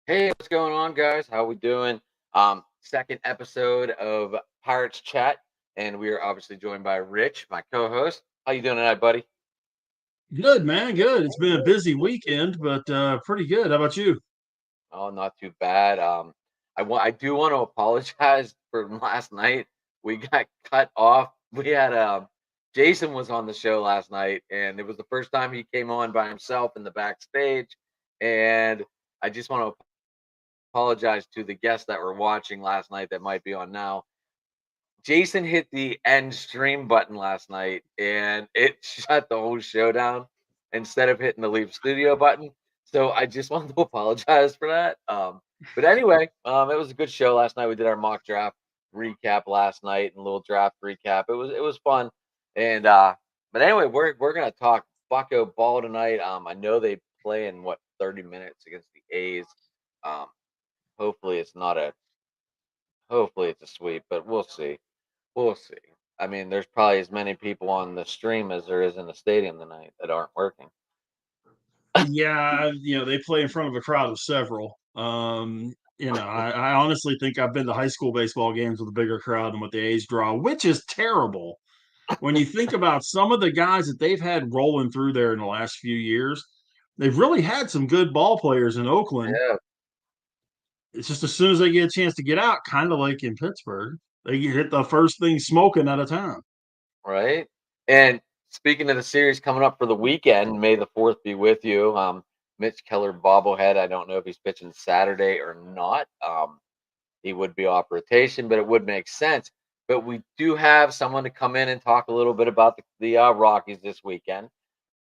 Hey, what's going on, guys? How we doing? Second episode of Pirates Chat, and we are obviously joined by Rich, my co-host. How you doing tonight, buddy? Good, man. Good. It's been a busy weekend, but pretty good. How about you? Oh, not too bad. I do want to apologize for last night. We got cut off. We had Jason was on the show last night, and it was the first time he came on by himself in the backstage. And I just want to apologize to the guests that were watching last night that might be on now. Jason hit the end stream button last night and it shut the whole show down instead of hitting the leave studio button. So I just wanted to apologize for that. But anyway, it was a good show last night. We did our mock draft recap last night and a little draft recap. It was fun. And but anyway, we're gonna talk Bucko ball tonight. I know they play in 30 minutes against the A's. Um, hopefully it's not a hopefully it's a sweep, but we'll see. We'll see. I mean, there's probably as many people on the stream as there is in the stadium tonight that aren't working. Yeah, they play in front of a crowd of several. I honestly think I've been to high school baseball games with a bigger crowd than what the A's draw, which is terrible. When you think about some of the guys that they've had rolling through there in the last few years, they've really had some good ball players in Oakland. Yeah, It's just as soon as they get a chance to get out, kind of like in Pittsburgh, they hit the first thing smoking out of town. right. And speaking of the series coming up for the weekend, May the 4th be with you. Mitch Keller bobblehead. I don't know if he's pitching Saturday or not. He would be off rotation, but it would make sense. But we do have someone to come in and talk a little bit about the Rockies this weekend.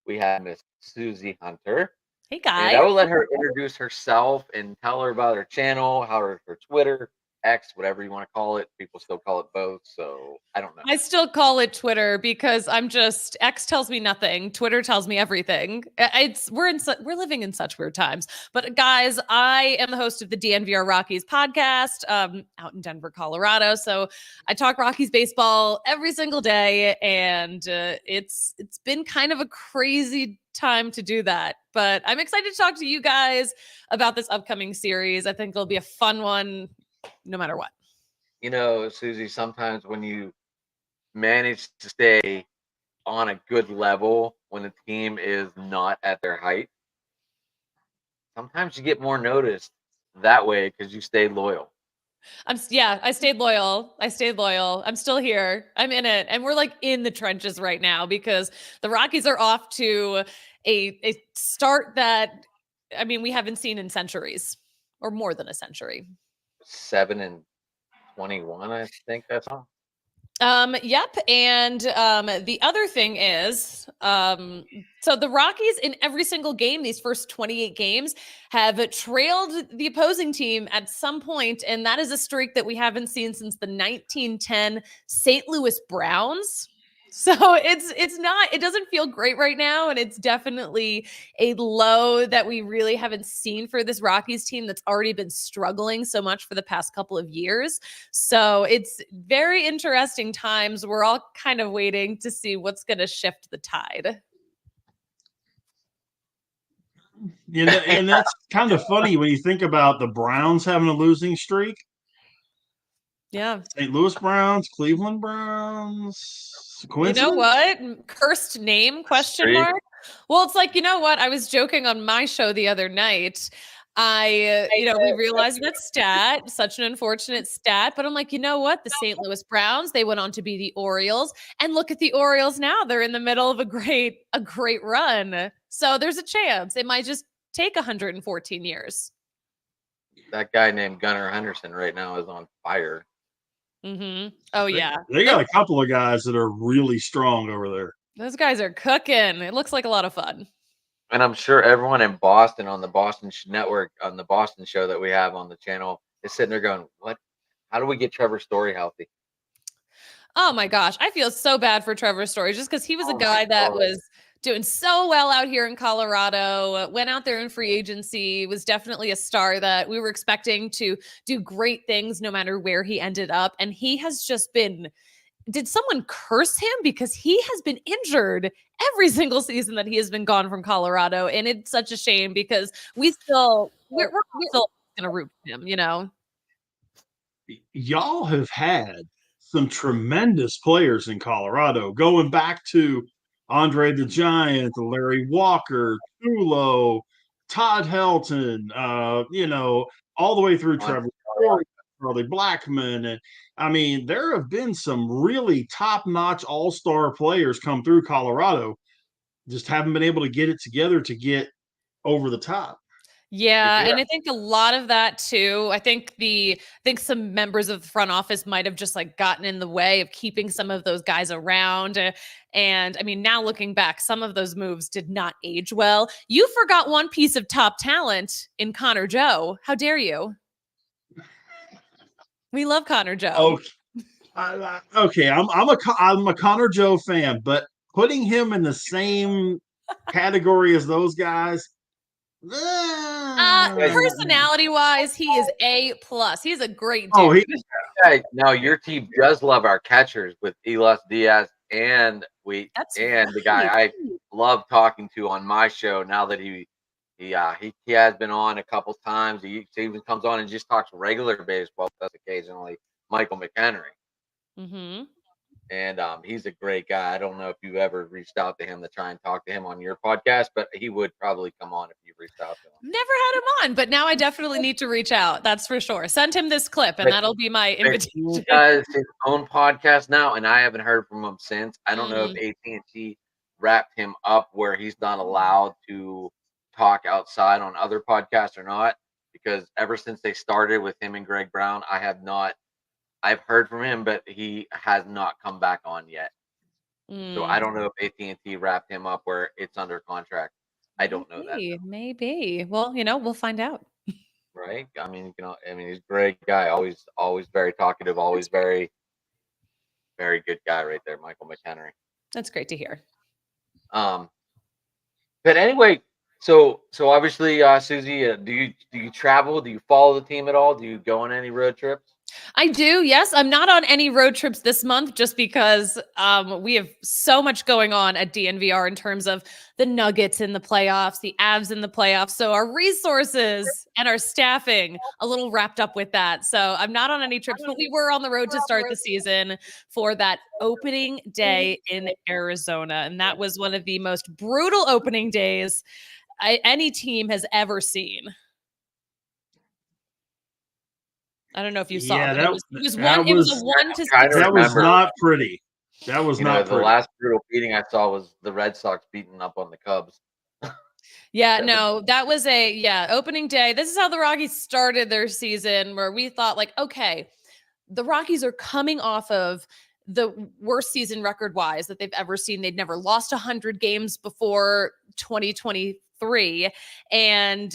We have Miss Susie Hunter. Hey And guys. I will let her introduce herself and tell her about her channel, how her Twitter, X, whatever you want to call it. People still call it both, so I don't know. I still call it Twitter because X tells me nothing. Twitter tells me everything. We're living in such weird times. But guys, I am the host of the DNVR Rockies podcast out in Denver, Colorado. So I talk Rockies baseball every single day, and it's been kind of a crazy time to do that. But I'm excited to talk to you guys about this upcoming series. I think it'll be a fun one no matter what. You know, Susie, sometimes when you manage to stay on a good level when the team is not at their height, sometimes you get more noticed that way because you stay loyal. I stayed loyal. I'm still here. I'm in it. And we're like in the trenches right now because the Rockies are off to a start that, I mean, we haven't seen in centuries or more than a century. 7-21, I think that's all. Yep. And the other thing is, so the Rockies in every single game, these first 28 games, have trailed the opposing team at some point, and that is a streak that we haven't seen since the 1910 St. Louis Browns. So it doesn't feel great right now. And it's definitely a low that we really haven't seen for this Rockies team that's already been struggling so much for the past couple of years. So it's very interesting times. We're all kind of waiting to see what's going to shift the tide. And that's kind of funny when you think about the Browns having a losing streak. Yeah. St. Louis Browns, Cleveland Browns. You know what? Cursed name, question mark? Well, it's like, you know what? I was joking on my show the other night. We realized that stat, such an unfortunate stat, but I'm like, you know what? The St. Louis Browns, they went on to be the Orioles, and look at the Orioles now. They're in the middle of a great run. So there's a chance. It might just take 114 years. That guy named Gunnar Henderson right now is on fire. Mm-hmm. Oh, yeah. They got a couple of guys that are really strong over there. Those guys are cooking. It looks like a lot of fun. And I'm sure everyone in Boston on the Boston Network, on the Boston show that we have on the channel, is sitting there going, what? How do we get Trevor Story healthy? Oh, my gosh. I feel so bad for Trevor Story just because he was a guy that was doing so well out here in Colorado, went out there in free agency, was definitely a star that we were expecting to do great things no matter where he ended up. And he has just been, did someone curse him? Because he has been injured every single season that he has been gone from Colorado. And it's such a shame because we're still going to root for him, you know? Y'all have had some tremendous players in Colorado, going back to Andre the Giant, Larry Walker, Tulo, Todd Helton, all the way through Trevor Story, Charlie Blackman. And I mean, there have been some really top-notch all-star players come through Colorado, just haven't been able to get it together to get over the top. Yeah, and I think a lot of that too. I think some members of the front office might have just like gotten in the way of keeping some of those guys around. And I mean, now looking back, some of those moves did not age well. You forgot one piece of top talent in Connor Joe. How dare you? We love Connor Joe. Okay, I'm a Connor Joe fan, but putting him in the same category as those guys. Personality wise, he is A+. He's a great dude. Now your team does love our catchers with Elias Diaz and the guy I love talking to on my show now that he has been on a couple times. He even comes on and just talks regular baseball with us occasionally. Michael McHenry. Mm-hmm. And he's a great guy. I don't know if you've ever reached out to him to try and talk to him on your podcast, but he would probably come on if you reached out to him. Never had him on, but now I definitely need to reach out. That's for sure. Send him this clip, and that'll be my invitation. He does his own podcast now, and I haven't heard from him since. I don't know if AT&T wrapped him up where he's not allowed to talk outside on other podcasts or not, because ever since they started with him and Greg Brown, I've heard from him, but he has not come back on yet. So I don't know if AT&T wrapped him up where it's under contract. I don't know that. Maybe. Well, we'll find out. Right? I mean, he's a great guy. Always very talkative. Always very, very good guy right there, Michael McHenry. That's great to hear. But anyway, so obviously, Susie, do you travel? Do you follow the team at all? Do you go on any road trips? I do. Yes. I'm not on any road trips this month just because we have so much going on at DNVR in terms of the Nuggets in the playoffs, the Avs in the playoffs. So our resources and our staffing a little wrapped up with that. So I'm not on any trips, but we were on the road to start the season for that opening day in Arizona. And that was one of the most brutal opening days any team has ever seen. I don't know if you saw that. It was a 1 to 6. That was not pretty. That was not pretty. The last brutal beating I saw was the Red Sox beating up on the Cubs. Yeah, no, that was opening day. This is how the Rockies started their season, where we thought like, okay, the Rockies are coming off of the worst season record-wise that they've ever seen. They'd never lost 100 games before 2023, and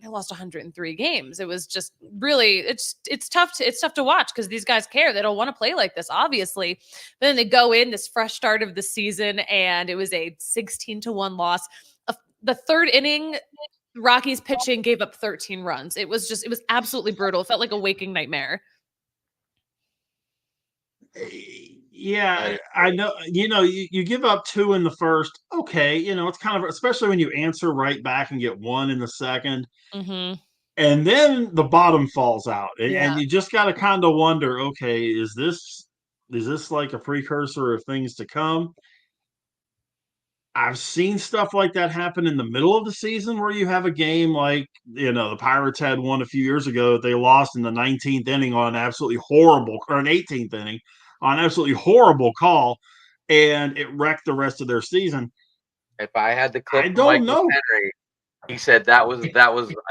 they lost 103 games. It was just really, it's tough to watch because these guys care. They don't want to play like this, obviously. But then they go in this fresh start of the season, and it was a 16-1 loss. The third inning, Rockies pitching gave up 13 runs. It was absolutely brutal. It felt like a waking nightmare. Yeah, I know. You give up 2 in the first. Okay, it's kind of, especially when you answer right back and get 1 in the second. Mm-hmm. And then the bottom falls out, and you just got to kind of wonder, okay, is this like a precursor of things to come? I've seen stuff like that happen in the middle of the season where you have a game like, the Pirates had one a few years ago that they lost in the 19th inning on an absolutely horrible, or an 18th inning on an absolutely horrible call, and it wrecked the rest of their season. If I had the clip, I don't know. Henry, he said that was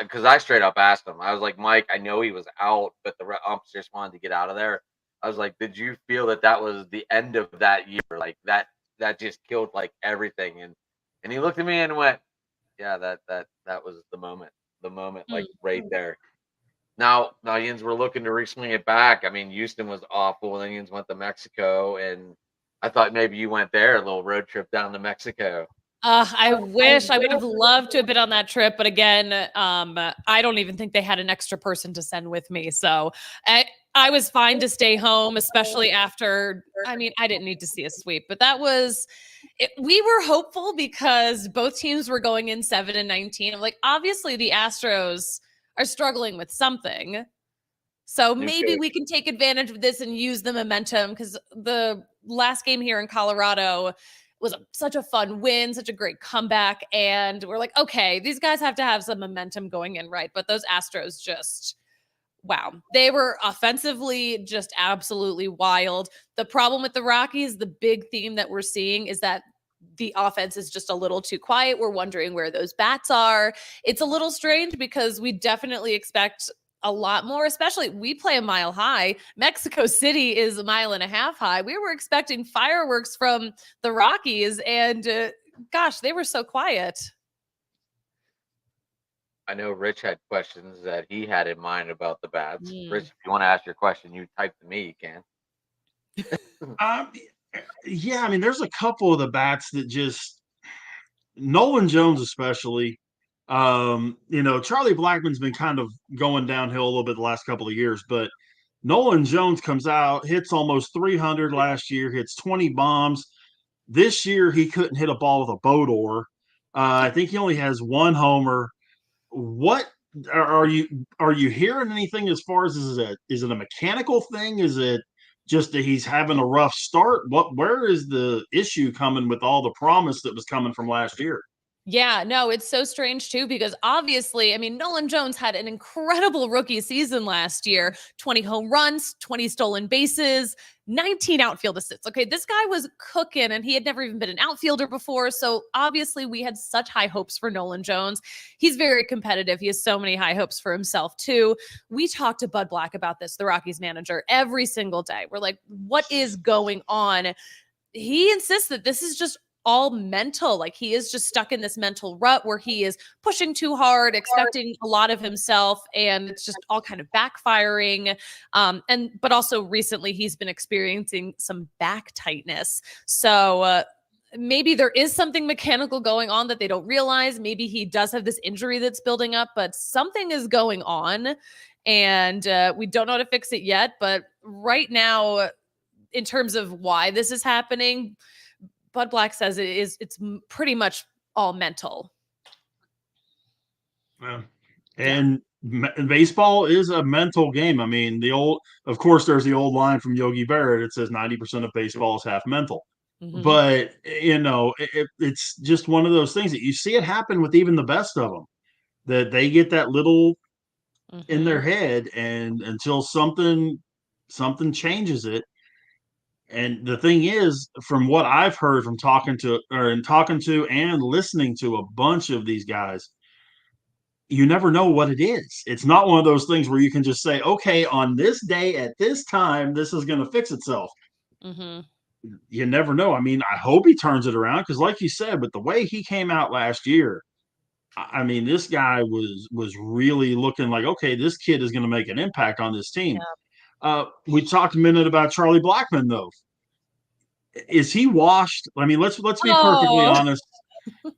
because I straight up asked him. I was like, Mike, I know he was out, but the umps just wanted to get out of there. I was like, did you feel that was the end of that year? Like that just killed like everything. And he looked at me and went, yeah, that was the moment, like right there. Now Indians were looking to re-swing it back. I mean, Houston was awful. The Indians went to Mexico, and I thought maybe you went there, a little road trip down to Mexico. I wish I would have loved to have been on that trip, but again, I don't even think they had an extra person to send with me. So I was fine to stay home, especially after, I didn't need to see a sweep, but we were hopeful because both teams were going in 7-19. I'm like, obviously the Astros are struggling with something. So maybe we can take advantage of this and use the momentum, because the last game here in Colorado was such a fun win, such a great comeback. And we're like, okay, these guys have to have some momentum going in, right? But those Astros just, wow, they were offensively just absolutely wild. The problem with the Rockies, the big theme that we're seeing is that the offense is just a little too quiet. We're wondering where those bats are. It's a little strange because we definitely expect a lot more, especially we play a mile high. Mexico City is a mile and a half high. We were expecting fireworks from the Rockies, and gosh, they were so quiet. I know Rich had questions that he had in mind about the bats. Rich, if you want to ask your question, you type to me, you can. Yeah, I mean, there's a couple of the bats that just Nolan Jones, especially. Charlie Blackmon's been kind of going downhill a little bit the last couple of years, but Nolan Jones comes out, hits almost 300 last year, hits 20 bombs. This year, he couldn't hit a ball with a boat oar. I think he only has one homer. What are you hearing anything as far as is it a mechanical thing? Is it just that he's having a rough start? Where is the issue coming with all the promise that was coming from last year? Yeah, no, it's so strange too, because obviously, I mean, Nolan Jones had an incredible rookie season last year, 20 home runs, 20 stolen bases, 19 outfield assists. Okay, this guy was cooking, and he had never even been an outfielder before. So obviously we had such high hopes for Nolan Jones. He's very competitive. He has so many high hopes for himself too. We talked to Bud Black about this, the Rockies manager, every single day. We're like, what is going on? He insists that this is just all mental. Like, he is just stuck in this mental rut where he is pushing too hard, expecting a lot of himself, and it's just all kind of backfiring. But also recently he's been experiencing some back tightness. So maybe there is something mechanical going on that they don't realize. Maybe he does have this injury that's building up, but something is going on, and we don't know how to fix it yet. But right now, in terms of why this is happening, Bud Black says it's pretty much all mental. Yeah. And baseball is a mental game. I mean, of course, there's the old line from Yogi Berra. It says 90% of baseball is half mental. Mm-hmm. But, it's just one of those things that you see it happen with even the best of them, that they get that little in their head, and until something changes it. And the thing is, from what I've heard from talking to and listening to a bunch of these guys, you never know what it is. It's not one of those things where you can just say, okay, on this day at this time, this is going to fix itself. Mm-hmm. You never know. I mean, I hope he turns it around, because like you said, with the way he came out last year, I mean, this guy was really looking like, okay, this kid is going to make an impact on this team. Yeah. We talked a minute about Charlie Blackmon, though. Is he washed? I mean, let's be perfectly honest.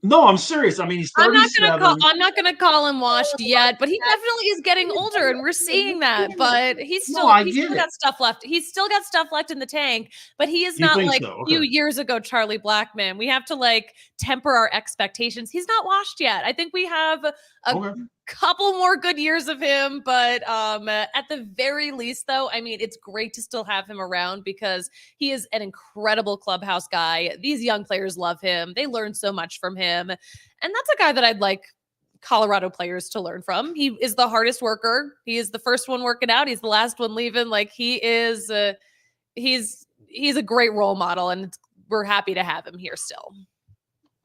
No, I'm serious. I mean, he's 37. I'm not gonna call him washed yet, but he definitely is getting older, and we're seeing that. But he's still got stuff left. He's still got stuff left in the tank, but he is not like a few years ago Charlie Blackmon. We have to temper our expectations. He's not washed yet. I think we have a couple more good years of him, but at the very least, though, I mean, it's great to still have him around, because he is an incredible clubhouse guy. These young players love him. They learn so much from him, and that's a guy that I'd like Colorado players to learn from. He is the hardest worker. He is the first one working out. He's the last one leaving. Like, he is he's a great role model, and we're happy to have him here still.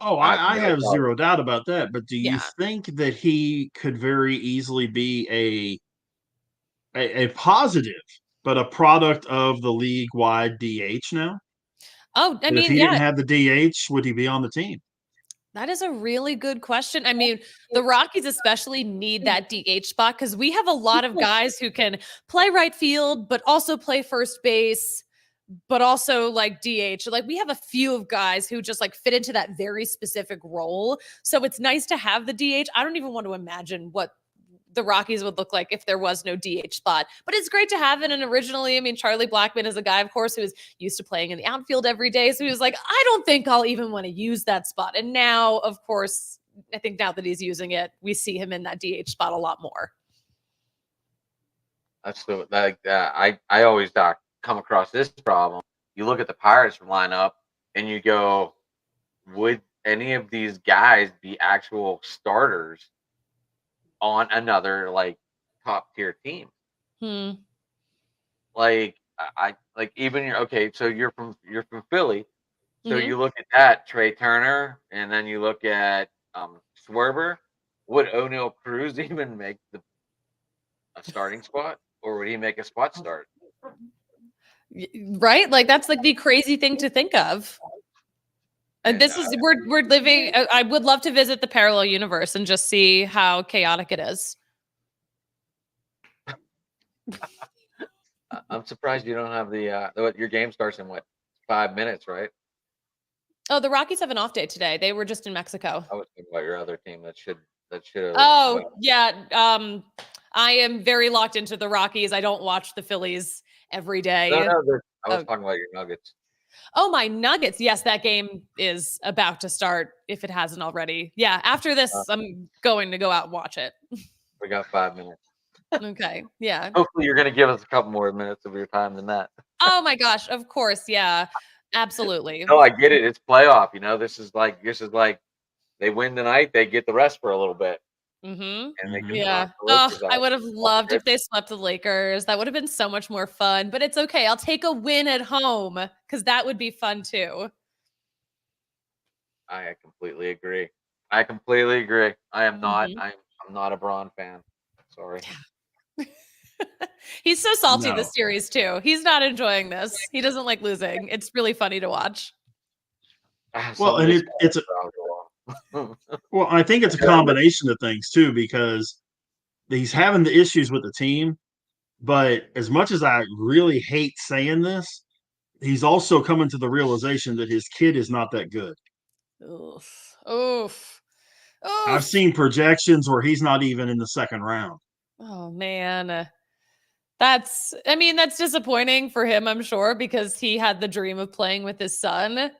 Oh, I have zero doubt about that. But do you think that he could very easily be a positive, but a product of the league-wide DH now? Oh, I mean, if he didn't have the DH, would he be on the team? That is a really good question. I mean, the Rockies especially need that DH spot, because we have a lot of guys who can play right field, but also play first base, but also DH. We have a few of guys who just fit into that very specific role. So it's nice to have the DH. I don't even want to imagine what the Rockies would look like if there was no DH spot, but it's great to have it. And originally, I mean, Charlie Blackmon is a guy, of course, who is used to playing in the outfield every day. So he was like, I don't think I'll even want to use that spot. And now, of course, I think now that he's using it, we see him in that DH spot a lot more. That's the like I always come across this problem. You look at the Pirates lineup and you go, would any of these guys be actual starters on another like top tier team? Hmm. Like I like even okay, so you're from Philly. So Hmm. you look at that, Trey Turner, and then you look at Swerver. Would O'Neal Cruz even make a starting spot, or would he make a spot start? Right? Like that's like the crazy thing to think of. And And this is we're living. I would love to visit the parallel universe and just see how chaotic it is. I'm surprised you don't have what your game starts in what 5 minutes, right? Oh, the Rockies have an off day today. They were just in Mexico. I was thinking about your other team that should have. Oh, yeah. I am very locked into the Rockies. I don't watch the Phillies every day. No, I was Oh. talking about your Nuggets. Oh, my Nuggets. Yes, that game is about to start if it hasn't already. Yeah, after this, I'm going to go out and watch it. We got 5 minutes. Okay. Yeah. Hopefully, you're going to give us a couple more minutes of your time than that. Oh my gosh, of course. Yeah. Absolutely. No, I get it. It's playoff. This is like they win tonight, they get the rest for a little bit. Mm-hmm. And they get Yeah. the Oh, Lakers I out. would have loved if they swept the Lakers. That would have been so much more fun, but it's okay. I'll take a win at home because that would be fun too. I completely agree. I am not. Mhm. I'm not a Braun fan. Sorry. He's so salty No. this series too. He's not enjoying this. He doesn't like losing. It's really funny to watch. Well, and it's a well, I think it's a combination of things too, because he's having the issues with the team. But as much as I really hate saying this, he's also coming to the realization that his kid is not that good. Oof. Oof. I've Oof. seen projections where he's not even in the second round. Oh man. That's disappointing for him, I'm sure, because he had the dream of playing with his son.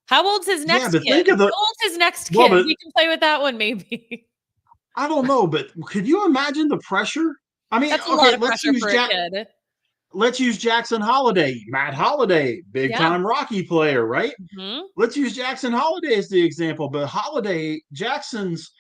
How old's his next but kid? think of How old's his next Well, kid? but He can play with that one, maybe. I don't know, but could you imagine the pressure? I mean, That's a okay, lot of pressure for a kid. let's use Jackson Holiday, Matt Holiday, big Yeah. time Rocky player, right? Mhm. Let's use Jackson Holiday as the example. But Jackson's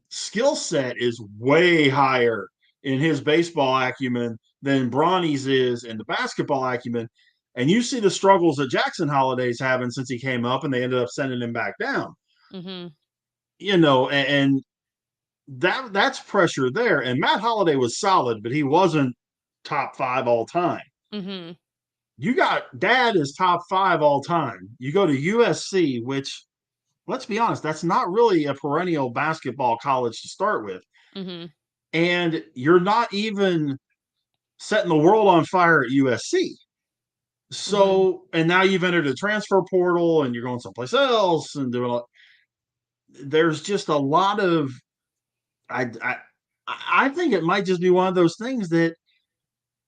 skill set is way higher in his baseball acumen than Bronny's is in the basketball acumen. And you see the struggles that Jackson Holiday's having since he came up, and they ended up sending him back down. Mhm. And that's pressure there. And Matt Holiday was solid, but he wasn't top 5 all time. Mhm. You got Dad is top 5 all time. You go to USC, which, let's be honest, that's not really a perennial basketball college to start with. Mhm. And you're not even setting the world on fire at USC. So, and now you've entered a transfer portal and you're going someplace else and doing. There's just a lot of. I think it might just be one of those things that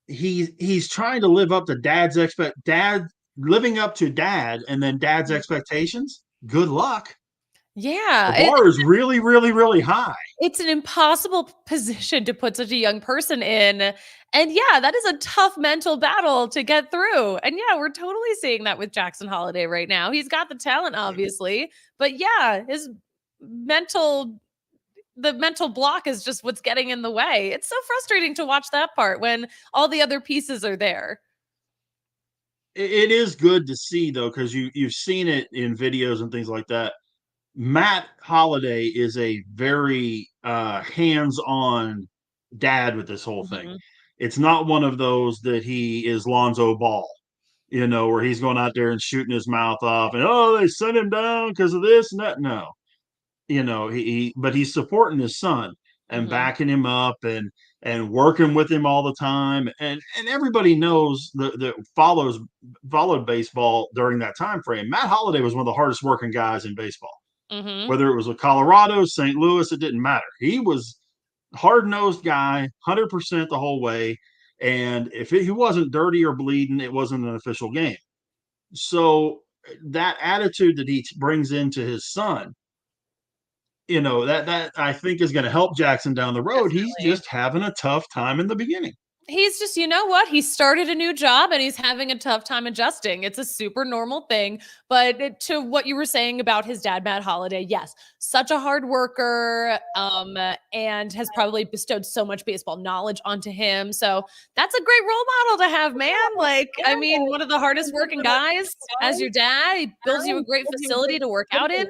he's trying to live up to living up to dad, and then dad's expectations. Good luck. Yeah. The bar is really, really, really high. It's an impossible position to put such a young person in. And yeah, that is a tough mental battle to get through. And yeah, we're totally seeing that with Jackson Holiday right now. He's got the talent, obviously. But yeah, the mental block is just what's getting in the way. It's so frustrating to watch that part when all the other pieces are there. It is good to see, though, because you've seen it in videos and things like that. Matt Holiday is a very hands-on dad with this whole thing. It's not one of those that he is Lonzo Ball, where he's going out there and shooting his mouth off and, oh, they sent him down because of this and that. No, but he's supporting his son and backing him up and working with him all the time. And everybody knows that followed baseball during that time frame. Matt Holiday was one of the hardest working guys in baseball. Whether it was with Colorado, St. Louis, it didn't matter. He was hard-nosed guy, 100% the whole way. And if he wasn't dirty or bleeding, it wasn't an official game. So that attitude that he brings into his son, that I think is going to help Jackson down the road. Definitely. He's just having a tough time in the beginning. He's just, you know what? He started a new job and he's having a tough time adjusting. It's a super normal thing. But to what you were saying about his dad, Matt Holliday, yes, such a hard worker, and has probably bestowed so much baseball knowledge onto him. So that's a great role model to have, man. Like, I mean, one of the hardest working guys as your dad. He builds you a great facility to work out in.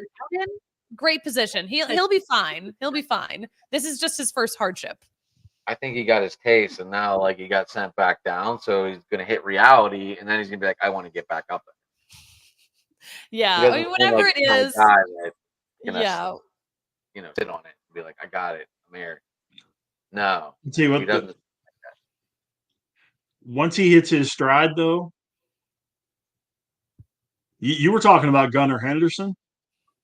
Great position. He'll be fine. He'll be fine. This is just his first hardship. I think he got his taste, and now like he got sent back down, so he's gonna hit reality, and then he's gonna be like, "I want to get back up." Yeah, I mean, whatever it is. Guy that Yeah, sit on it and be like, "I got it. I'm here." No, See what he doesn't. once he hits his stride, though, you were talking about Gunnar Henderson.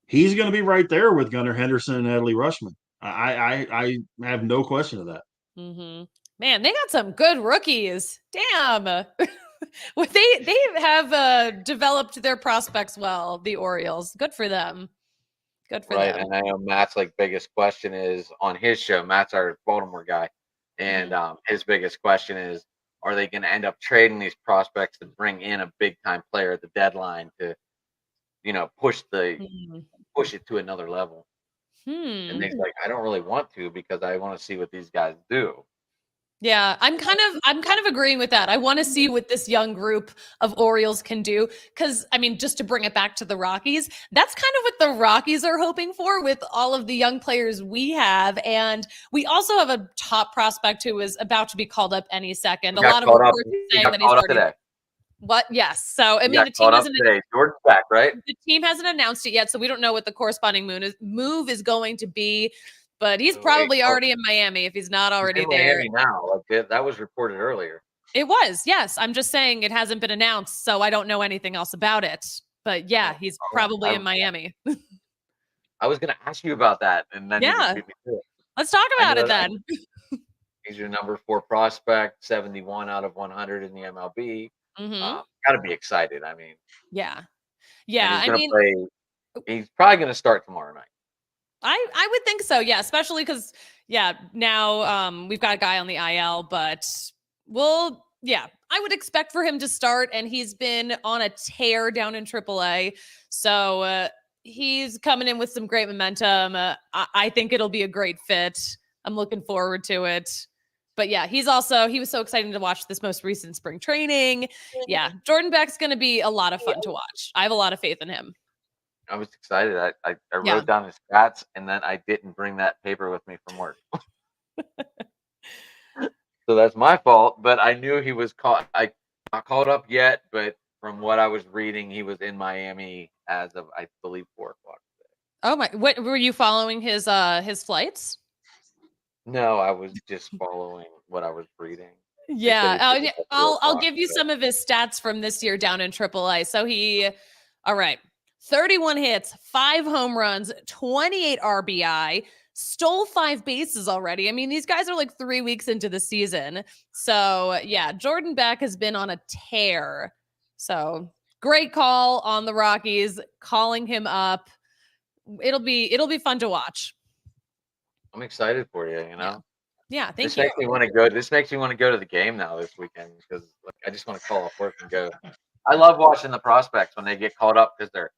He's going to be right there with Gunnar Henderson and Adley Rushman. I have no question of that. mm-hmm. Man, they got some good rookies. Damn. Well, they have developed their prospects well, the Orioles. Good for them. Good for them. And I know Matt's like biggest question is on his show. Matt's our Baltimore guy, and his biggest question is, are they going to end up trading these prospects to bring in a big time player at the deadline to, push it to another level? And he's like, I don't really want to because I want to see what these guys do. Yeah, I'm kind of agreeing with that. I want to see what this young group of Orioles can do. Because, I mean, just to bring it back to the Rockies, that's kind of what the Rockies are hoping for with all of the young players we have. And we also have a top prospect who is about to be called up any second. A lot of reports saying that he's already today. What? Yes. So, I mean, the team hasn't today. Jordan's back, right? The team hasn't announced it yet, so we don't know what the corresponding move is going to be. But he's probably already in Miami if he's not already there. Miami now, like that was reported earlier. It was, yes. I'm just saying it hasn't been announced, so I don't know anything else about it. But yeah, he's probably in Miami. I was going to ask you about that, and then let's talk about it then. He's your number 4 prospect, 71 out of 100 in the MLB. Got to be excited. I mean, yeah. He's probably going to start tomorrow night. I would think so, yeah, especially because, now we've got a guy on the IL, but I would expect for him to start, and he's been on a tear down in AAA, so he's coming in with some great momentum. I think it'll be a great fit. I'm looking forward to it. But yeah, he was so exciting to watch this most recent spring training. Yeah, Jordan Beck's going to be a lot of fun to watch. I have a lot of faith in him. I was excited. I wrote down his stats, and then I didn't bring that paper with me from work. So that's my fault, but I knew he was caught. I not called up yet, but from what I was reading, he was in Miami as of, I believe, 4:00 today. Oh my! What were you following his flights? No, I was just following what I was reading. Yeah, I'll give you some of his stats from this year down in AAA. So all right. 31 hits, 5 home runs, 28 RBI, stole 5 bases already. I mean, these guys are like 3 weeks into the season. So, yeah, Jordan Beck has been on a tear. So, great call on the Rockies, calling him up. It'll be fun to watch. I'm excited for you, Yeah, thank you. This makes me want to go. This makes me want to go to the game now this weekend because I just want to call off work and go. I love watching the prospects when they get called up because they're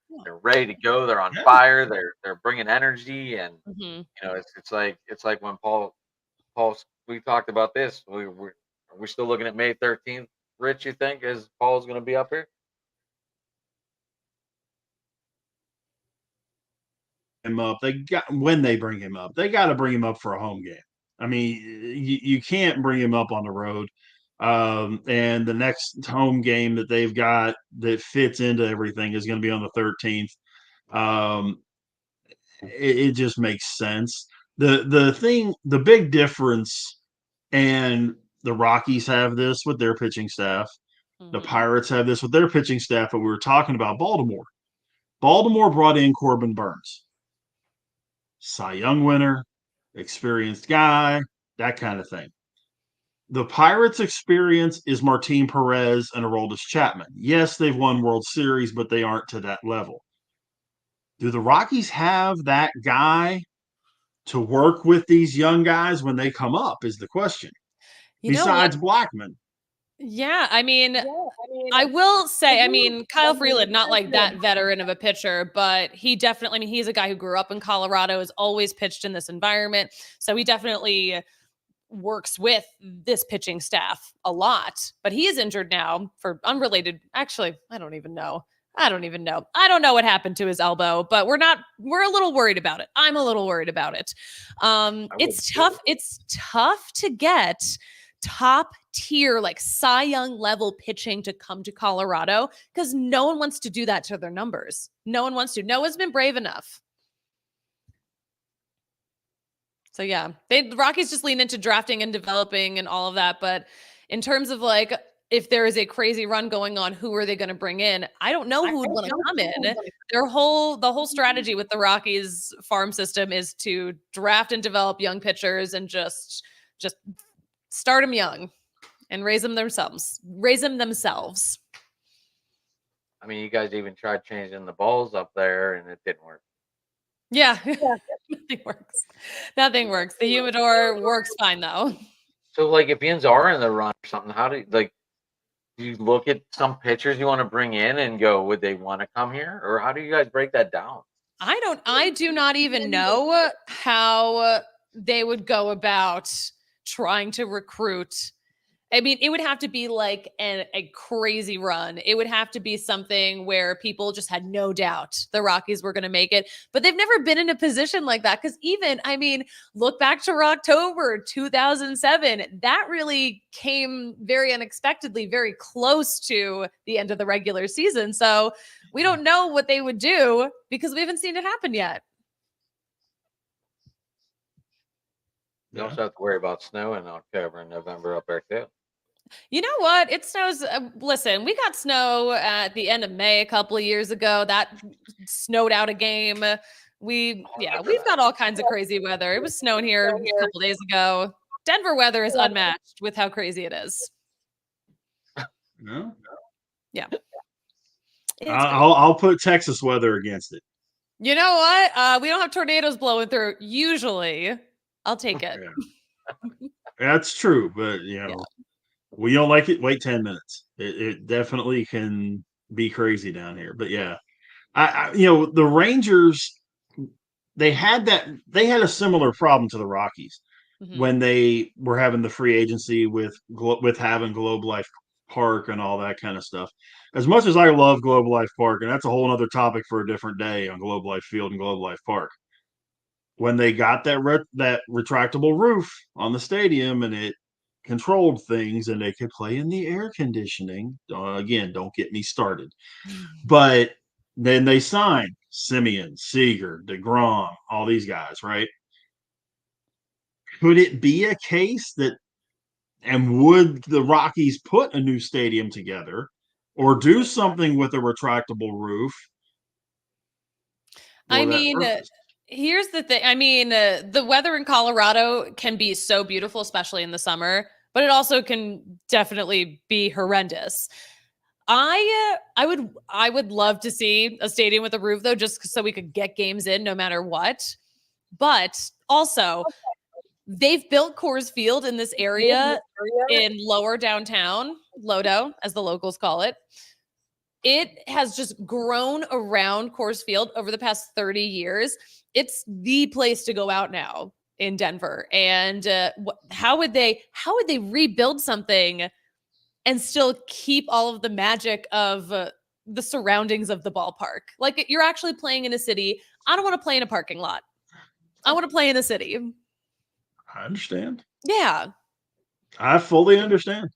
ready to go. They're on fire. They're bringing energy, and it's like when Paul we talked about this. We're still looking at May 13th. Rich, you think is Paul's going to be up here? Him up. When they bring him up, they got to bring him up for a home game. I mean, you can't bring him up on the road. And the next home game that they've got that fits into everything is going to be on the 13th. It just makes sense. The big difference, and the Rockies have this with their pitching staff. The Pirates have this with their pitching staff, but we were talking about Baltimore. Baltimore brought in Corbin Burns, Cy Young winner, experienced guy, that kind of thing. The Pirates' experience is Martin Perez and Aroldis Chapman. Yes, they've won World Series, but they aren't to that level. Do the Rockies have that guy to work with these young guys when they come up is the question. besides Blackman. Yeah, I mean, I will say, I mean, Kyle Freeland, not like that veteran of a pitcher, but he definitely, I mean, he's a guy who grew up in Colorado, has always pitched in this environment. So he definitely works with this pitching staff a lot, but he is injured now for unrelated. Actually, I don't even know. I don't know what happened to his elbow, but we're a little worried about it. I'm a little worried about it. It's tough. It's tough to get top tier, like Cy Young level pitching to come to Colorado because no one wants to do that to their numbers. No one wants to. No one's been brave enough. So yeah, the Rockies just lean into drafting and developing and all of that. But in terms of like, if there is a crazy run going on, who are they going to bring in? I don't know who would want to come in. The whole strategy with the Rockies farm system is to draft and develop young pitchers and just start them young and raise them themselves. I mean, you guys even tried changing the balls up there, and it didn't work. Yeah, Nothing works. The humidor works fine though. So, like, if Yins are in the run or something, how do you look at some pitchers you want to bring in and go, would they want to come here, or how do you guys break that down? I do not even know how they would go about trying to recruit. I mean, it would have to be like a crazy run. It would have to be something where people just had no doubt the Rockies were going to make it. But they've never been in a position like that. Because even, I mean, look back to October 2007. That really came very unexpectedly, very close to the end of the regular season. So we don't know what they would do because we haven't seen it happen yet. You also have to worry about snow in October and November up there too. You know what? It snows. Listen, we got snow at the end of May a couple of years ago. That snowed out a game. We've got all kinds of crazy weather. It was snowing here a couple days ago. Denver weather is unmatched with how crazy it is. No. Yeah. I'll put Texas weather against it. You know what? We don't have tornadoes blowing through usually. I'll take it. Yeah. That's true, but we don't like it. Wait 10 minutes. It definitely can be crazy down here. But yeah, the Rangers, they had a similar problem to the Rockies when they were having the free agency with having Globe Life Park and all that kind of stuff. As much as I love Globe Life Park, and that's a whole other topic for a different day on Globe Life Field and Globe Life Park. When they got that retractable roof on the stadium and it controlled things and they could play in the air conditioning. Again, don't get me started. But then they signed Simeon, Seager, DeGrom, all these guys, right? Could it be a case that, and would the Rockies put a new stadium together or do something with a retractable roof? I mean, here's the thing. I mean, the weather in Colorado can be so beautiful, especially in the summer, but it also can definitely be horrendous. I would love to see a stadium with a roof though, just so we could get games in no matter what. But also, they've built Coors Field in this area in lower downtown, Lodo, as the locals call it. It has just grown around Coors Field over the past 30 years. It's the place to go out now in Denver. And how would they rebuild something and still keep all of the magic of the surroundings of the ballpark? Like, you're actually playing in a city. I don't want to play in a parking lot. I want to play in a city. I understand. Yeah. I fully understand.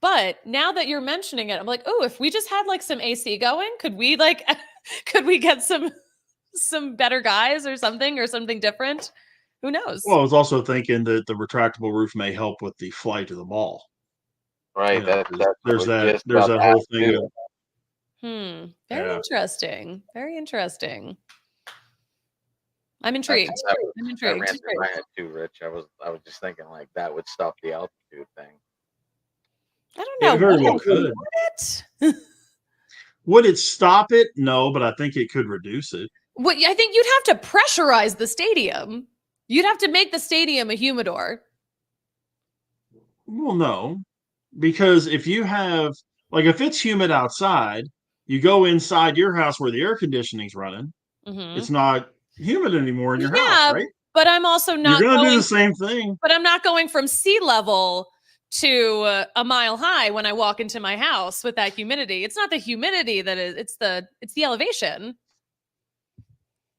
But now that you're mentioning it, I'm like, oh, if we just had like some AC going, could we get some better guys or something different? Who knows? Well, I was also thinking that the retractable roof may help with the flight of the ball. Right. There's that whole thing. Very interesting. Very interesting. I'm intrigued. I'm intrigued. That ran through my head too, Rich. I was just thinking like that would stop the altitude thing. I don't know. It very well could. Would it stop it? No, but I think it could reduce it. Well, I think you'd have to pressurize the stadium. You'd have to make the stadium a humidor. Well, no, because if you have if it's humid outside, you go inside your house where the air conditioning's running. Mm-hmm. It's not humid anymore in your house, Yeah, right? but I'm also You're not gonna do going. the same thing. But I'm not going from sea level to a mile high when I walk into my house with that humidity. It's not the humidity that is. It's the elevation.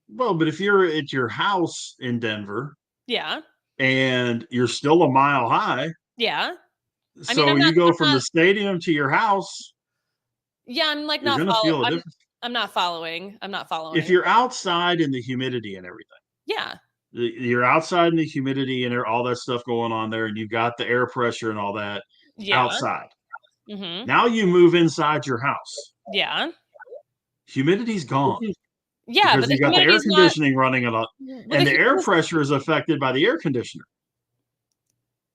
Well, but if you're at your house in Denver Yeah. and you're still a mile high, Yeah. I mean, so you go I'm from not. the stadium to your house, Yeah, I'm like you're not gonna follow. feel a difference. I'm not following. I'm not If following. you're outside in the humidity and everything, Yeah. you're outside in the humidity and all that stuff going on there, and you've got the air pressure and all that Yeah. outside. Mm-hmm. Now you move inside your house. Yeah. Humidity's gone Yeah, because but the you got the air humidity's not. conditioning running a lot, Well, and the the air humidity. pressure is affected by the air conditioner.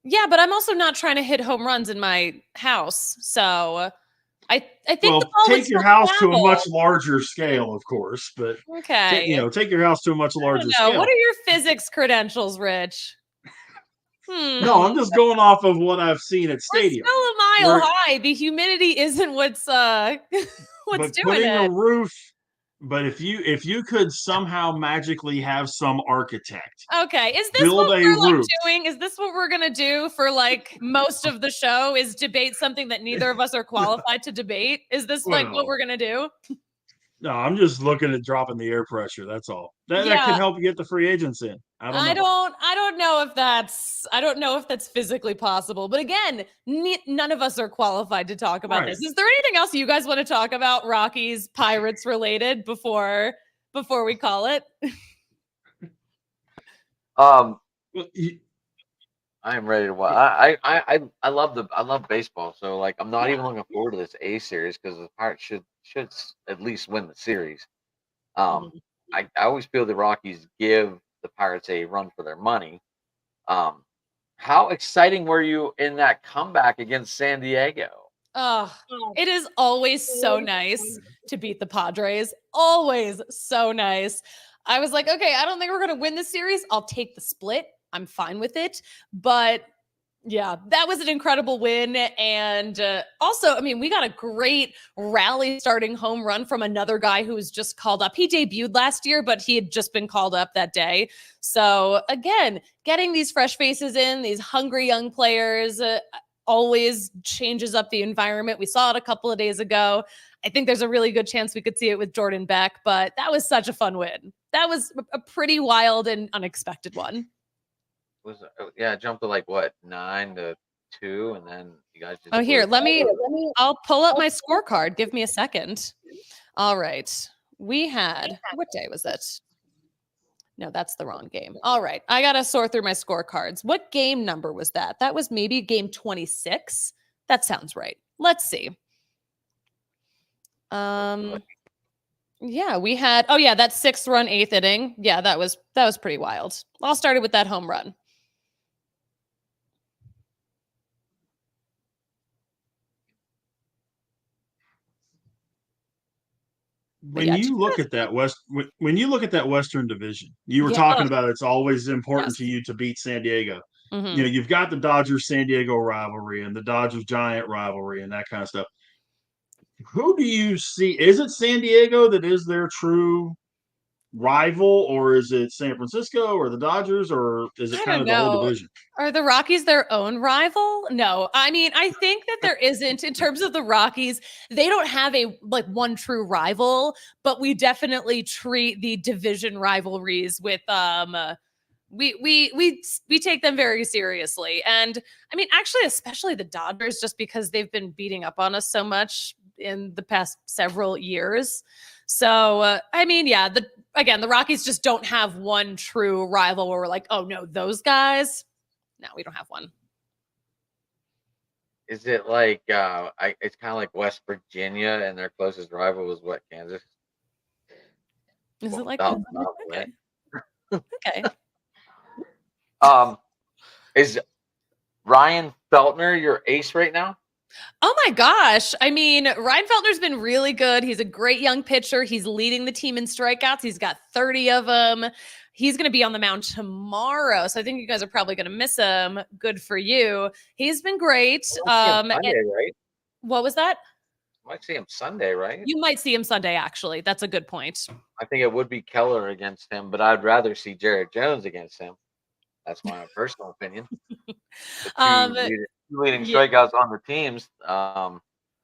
Yeah, but I'm also not trying to hit home runs in my house, so I think the Well, ball would take your still house to a much travel. larger scale, of course, but Okay. take your house to a much I don't larger know. What scale. are your physics credentials, Rich? No, I'm just going off of what I've seen at We're stadium. still a mile Where, high. The humidity isn't what's what's but doing putting a it. roof, but if you could somehow magically have some architect Okay. Is this build what a we're like roof, doing? Is this what we're gonna do for like most of the show? Is debate something that neither of us are qualified to debate? Is this like what well, we're gonna do? no, I'm just looking at dropping the air pressure. That's all. That could Yeah. help you get the free agents in. I don't know. I don't know if that's physically possible. But again, none of us are qualified to talk about Right. this. Is there anything else you guys want to talk about Rockies Pirates related before we call it? Well, Well, I am ready to watch. I love baseball. So like, I'm not even looking forward to this A series because the Pirates should at least win the series. Um, Mhm. I always feel the Rockies give the Pirates a run for their money. Um, how exciting were you in that comeback against San Diego? Oh, it is always so nice to beat the Padres. Always so nice. I was like, okay, I don't think we're going to win this series. I'll take the split. I'm fine with it. But yeah, that was an incredible win. And also, I mean, we got a great rally starting home run from another guy who was just called up. He debuted last year, but he had just been called up that day. So again, getting these fresh faces in, these hungry young players, always changes up the environment. We saw it a couple of days ago. I think there's a really good chance we could see it with Jordan Beck, but that was such a fun win. That was a pretty wild and unexpected one. It jumped to like what 9-2, and then you guys just Oh, here, blew. I'll pull up my scorecard. Give me a second. All right. We had, what day was it? No, that's the wrong game. All right. I got to sort through my scorecards. What game number was that? That was maybe game 26. That sounds right. Let's see. Yeah, we had, oh yeah, that 6th run, 8th inning. Yeah, that was pretty wild. All started with that home run. when you look at that when you look at that Western Division, you were Yeah. talking about it's always important Yes. to you to beat San Diego. Mhm. You know, you've got the Dodgers San Diego rivalry and the Dodgers Giant rivalry and that kind of stuff. Who do you see? Is it San Diego that is their true rival, or is it San Francisco or the Dodgers, or is it I kind don't of the whole know. division? Are the Rockies their own rival? No. I mean, I think that there isn't in terms of the Rockies. They don't have a like one true rival, but we definitely treat the division rivalries with we take them very seriously. And I mean, actually, especially the Dodgers, just because they've been beating up on us so much in the past several years. So, I mean, yeah, the Rockies just don't have one true rival where we're like, oh no, those guys. No, we don't have one. Is it like it's kind of like West Virginia, and their closest rival was what, Kansas? Is it like About that? right? Okay. Okay. Is Ryan Feltner your ace right now? Oh my gosh. I mean, Ryan Feltner's been really good. He's a great young pitcher. He's leading the team in strikeouts. He's got 30 of them. He's going to be on the mound tomorrow. So I think you guys are probably going to miss him. Good for you. He's been great. Sunday, right? What was that? Might see him Sunday, right? You might see him Sunday, actually. That's a good point. I think it would be Keller against him, but I'd rather see Jared Jones against him. That's my personal opinion. The two leading strikeouts on the teams.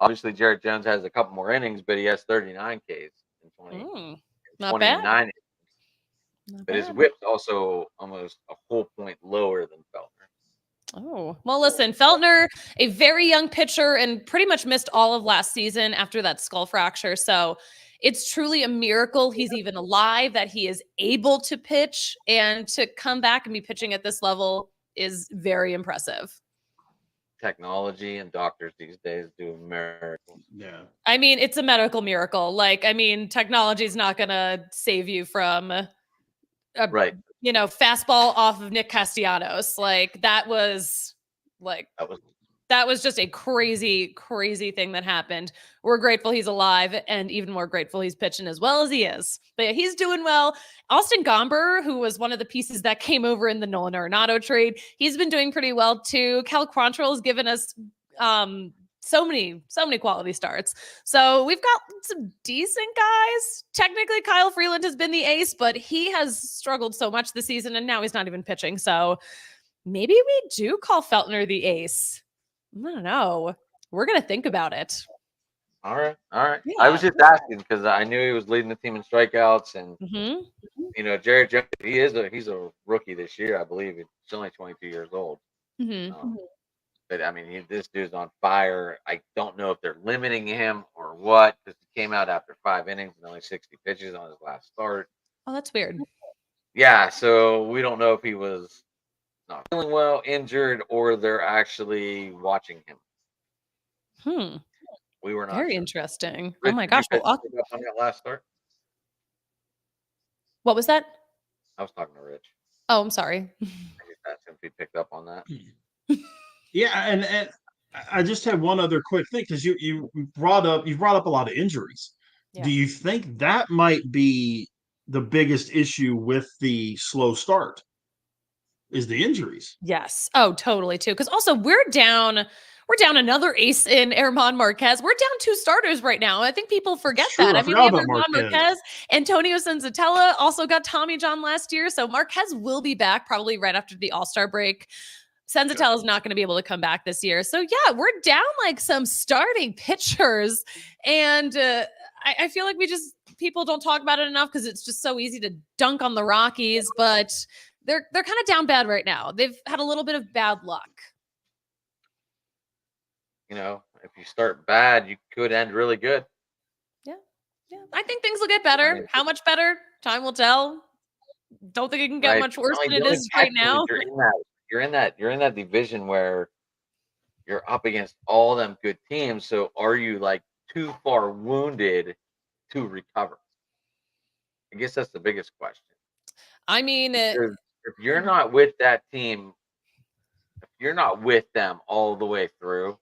Obviously, Jared Jones has a couple more innings, but he has 39 Ks in 29 innings. But his whip's also almost a whole point lower than Feltner. Oh, well, listen, Feltner, a very young pitcher and pretty much missed all of last season after that skull fracture. So it's truly a miracle he's even alive, that he is able to pitch, and to come back and be pitching at this level is very impressive. Technology and doctors these days do miracles. Yeah. I mean, it's a medical miracle. Like, I mean, technology is not going to save you from right. Fastball off of Nick Castellanos. Like, that was just a crazy, crazy thing that happened. We're grateful he's alive, and even more grateful he's pitching as well as he is. But yeah, he's doing well. Austin Gomber, who was one of the pieces that came over in the Nolan Arenado trade, he's been doing pretty well too. Cal Quantrill has given us so many quality starts. So we've got some decent guys. Technically, Kyle Freeland has been the ace, but he has struggled so much this season, and now he's not even pitching. So maybe we do call Feltner the ace. I don't know. We're going to think about it. All right. Yeah. I was just asking because I knew he was leading the team in strikeouts, and Jared Jones, he's a rookie this year, I believe. He's only 22 years old. But I mean, this dude's on fire. I don't know if they're limiting him or what, because he came out after 5 innings and only 60 pitches on his last start. Oh, that's weird. Yeah, so we don't know if he was not feeling well, injured, or they're actually watching him. We were not very sure. Interesting. Rich, oh my gosh. Well, on that last start. What was that? I was talking to Rich. Oh, I'm sorry. I just asked him if he picked up on that. Yeah, and I just had one other quick thing, because you brought up a lot of injuries. Yeah. Do you think that might be the biggest issue with the slow start? Is the injuries? Yes. Oh, totally too. Because also we're down another ace in Germán Marquez. We're down 2 starters right now. I think people forget that. I mean, we have Germán Marquez. Antonio Senzatella also got Tommy John last year. So Marquez will be back probably right after the All-Star break. Senzatella is not going to be able to come back this year. So yeah, we're down like some starting pitchers. And I feel like people don't talk about it enough because it's just so easy to dunk on the Rockies, but they're kind of down bad right now. They've had a little bit of bad luck. If you start bad, you could end really good. Yeah. I think things will get better. How much better? Time will tell. Don't think it can get much worse than it is right now. You're in that division where you're up against all them good teams. So are you like too far wounded to recover? I guess that's the biggest question. I mean, if you're not with that team, if you're not with them all the way through,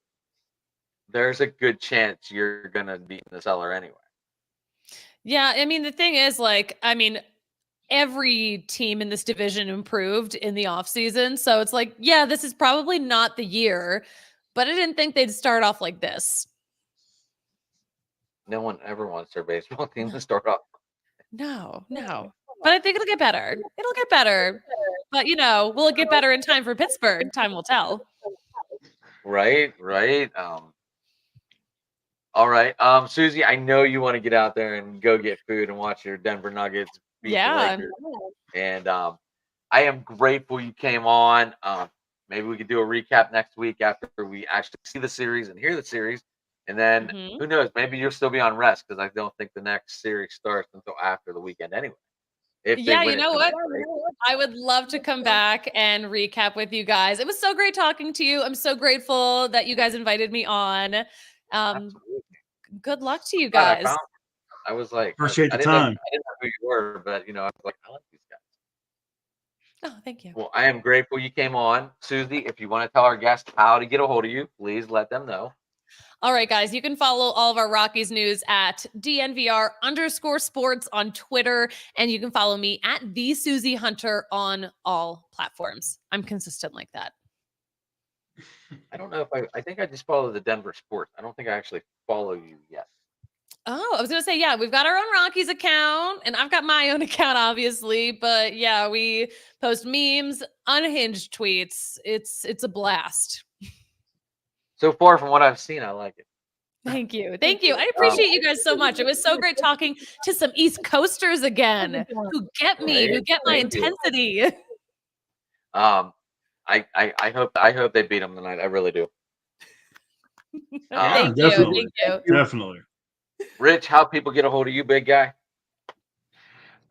there's a good chance you're going to be in the cellar anyway. Yeah. I mean, the thing is, every team in this division improved in the offseason. So it's like, yeah, this is probably not the year, but I didn't think they'd start off like this. No one ever wants their baseball team to start off. No. But I think it'll get better. But, will it get better in time for Pittsburgh? Time will tell. Right. All right. Susie, I know you want to get out there and go get food and watch your Denver Nuggets beat the Lakers. And I am grateful you came on. Maybe we could do a recap next week after we actually see the series and hear the series. And then who knows? Maybe you'll still be on rest, because I don't think the next series starts until after the weekend anyway. Yeah, you know what? I would love to come back and recap with you guys. It was so great talking to you. I'm so grateful that you guys invited me on. Good luck to you guys. I was like, appreciate the time. I didn't know who you were, but I was like, I like these guys. Oh, thank you. Well, I am grateful you came on. Susie, if you want to tell our guests how to get a hold of you, please let them know. All right, guys, you can follow all of our Rockies news at DNVR_sports on Twitter. And you can follow me at the Susie Hunter on all platforms. I'm consistent like that. I don't know if I think I just follow the Denver Sports. I don't think I actually follow you yet. Oh, I was going to say, yeah, we've got our own Rockies account and I've got my own account, obviously. But yeah, we post memes, unhinged tweets. It's a blast. So far from what I've seen, I like it. Thank you. Thank you. I appreciate you guys so much. It was so great talking to some East Coasters again who get me, who get my intensity. I hope they beat them tonight. I really do. Yeah, Thank you. definitely. Thank you. Definitely. Rich, how people get a hold of you, big guy?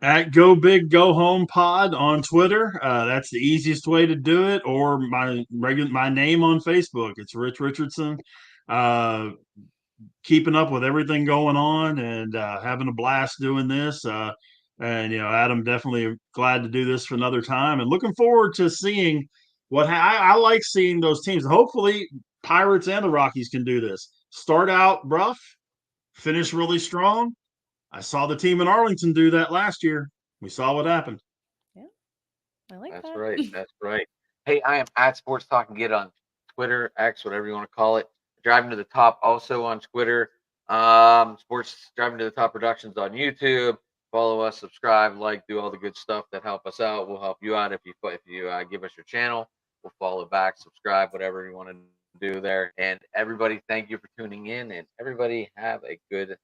At Go Big Go Home Pod on Twitter. That's the easiest way to do it, or my name on Facebook. It's Rich Richardson. Keeping up with everything going on and having a blast doing this. And Adam, definitely glad to do this for another time, and looking forward to seeing what I like seeing those teams. Hopefully, Pirates and the Rockies can do this. Start out rough, finish really strong. I saw the team in Arlington do that last year. We saw what happened. Yeah, I like That's that. right. That's right. Hey, I am at Sports Talk and Get on Twitter, X, whatever you want to call it. Driving to the Top also on Twitter. Sports Driving to the Top Productions on YouTube. Follow us, subscribe, like, do all the good stuff that help us out. We'll help you out if you give us your channel. We'll follow back, subscribe, whatever you want to do there. And everybody, thank you for tuning in, and everybody have a good